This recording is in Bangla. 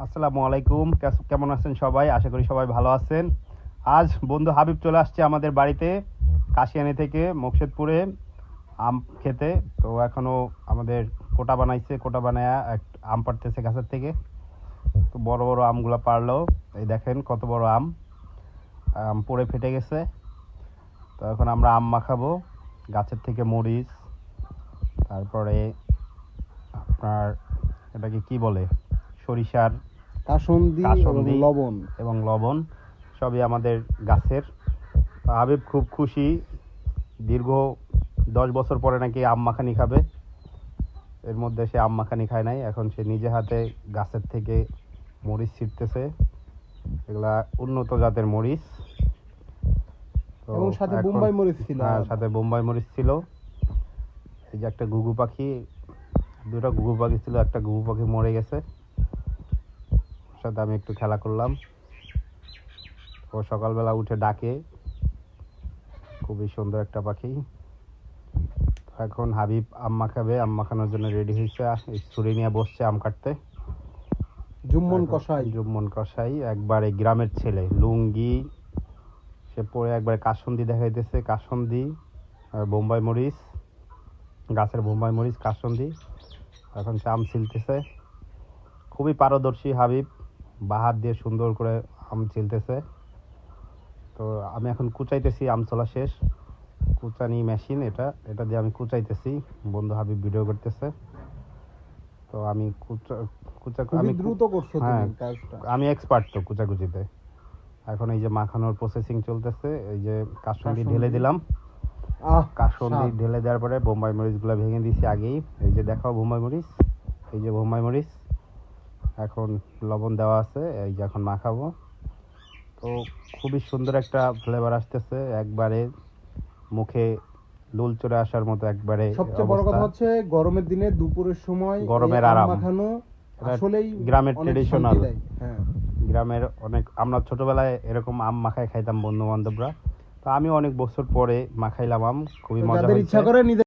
আসসালামু আলাইকুম। কেমন আছেন সবাই? আশা করি সবাই ভালো আছেন। আজ বন্ধু হাবিব চলে আসছে আমাদের বাড়িতে কাশিয়ানী থেকে মোকশেদপুরে আম খেতে। তো এখনো আমাদের কোটা বানাইছে, কোটা বানায়া আম পাড়তেছে গাছের থেকে। তো বড় বড় আমগুলো পারলো। এই দেখেন কত বড় আম, আম পড়ে ফেটে গেছে। তো এখন আমরা আম মাখাবো। গাছের থেকে মরিচ, তারপরে আপনার এটাকে কি বলে, সরিষার কাসুন্দি এবং কাসুন্দি লবণ। এবং লবণ সবই আমাদের গাছের। হাবিব খুব খুশি, দীর্ঘ 10 বছর পরে নাকি আম মাখানি খাবে। এর মধ্যে সে আম মাখানি খায় নাই, এখন সে নিজে হাতে গাছের থেকে মরিচ ছিটতেছে। এগুলা উন্নত জাতের মরিচ। তো এবং সাথে এখন বোম্বাই মরিচ ছিল। সাথে বোম্বাই মরিচ ছিল। এই যে একটা ঘুঘু পাখি, দুটো ঘুঘু পাখি ছিল, একটা ঘুঘু পাখি মরে গেছে। ওর সাথে আমি একটু খেলা করলাম। ও সকালবেলা উঠে ডাকে, খুবই সুন্দর একটা পাখি। এখন হাবিব আম মাখাবে, আম মাখানোর জন্য রেডি হয়েছে। ছুরি নিয়ে বসছে আম কাটতে। জুম্মন কসাই একবারে গ্রামের ছেলে, লুঙ্গি সে পরে একবারে কাসুন্দি দেখাইতেছে, কাসুন্দি আর বোম্বাই মরিচ, গাছের বোম্বাই মরিচ, কাসুন্দি। এখন সে আম ছিলতেছে। খুবই পারদর্শী হাবিব, বাহাত দিয়ে সুন্দর করে আম ছিলতেছে। তো আমি এখন কুচাইতেছি, আম ছোলা শেষ। কুচানি মেশিন এটা দিয়ে আমি কুচাইতেছি। বন্ধু হাবিব ভিডিও করতেছে। তো আমি খুবই দ্রুত করছো হ্যাঁ, তুমি কাজটা। আমি এক্সপার্ট তো কুচাকুচিতে। এখন এই যে মাখানোর প্রসেসিং চলতেছে। এই যে কাসুন্দি ঢেলে দিলাম। কাসুন্দি ঢেলে দেওয়ার পরে বোম্বাই মরিচগুলো ভেঙে দিয়েছি আগেই। এই যে দেখাও বোম্বাই মরিচ, এই যে বোম্বাই মরিচ। এখন লবণ দেওয়া আছে, এই যে এখন মাখাবো। তো খুবই সুন্দর একটা ফ্লেভার আসতেছে, একবারে মুখে লুল চড়ে আসার মতো একবারে। সবচেয়ে বড় কথা হচ্ছে গরমের দিনে দুপুরের সময় গরমের আম আরাম মাখানো আসলেই গ্রামের অনেক ট্রেডিশনাল। শান্তি দেয়। হ্যাঁ, গ্রামের অনেক, আমরা ছোটবেলায় এরকম আম মাখায় খাইতাম বন্ধু বান্ধবরা। তো আমি অনেক বছর পরে মাখাইলাম আম, খুবই মজা যাদের ইচ্ছা হয়েছে। করে নিজে